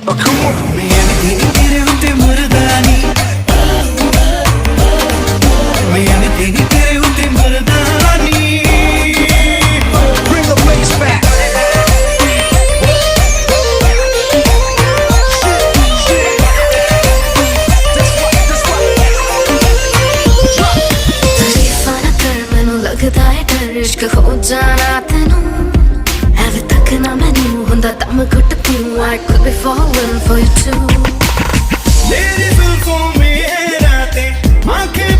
Oh, come on. मैं तेरे उत्ते मरदानी मैं तेरे उत्ते मरदानी Bring the bass back. तारीफां ना कर मैनू लगदा है डर इश्क हो जाना तेनू एवे तक ना मैनू हुंदा दम घुट तू I could be falling for you too तेरी जुल्फों में है रातें आंखें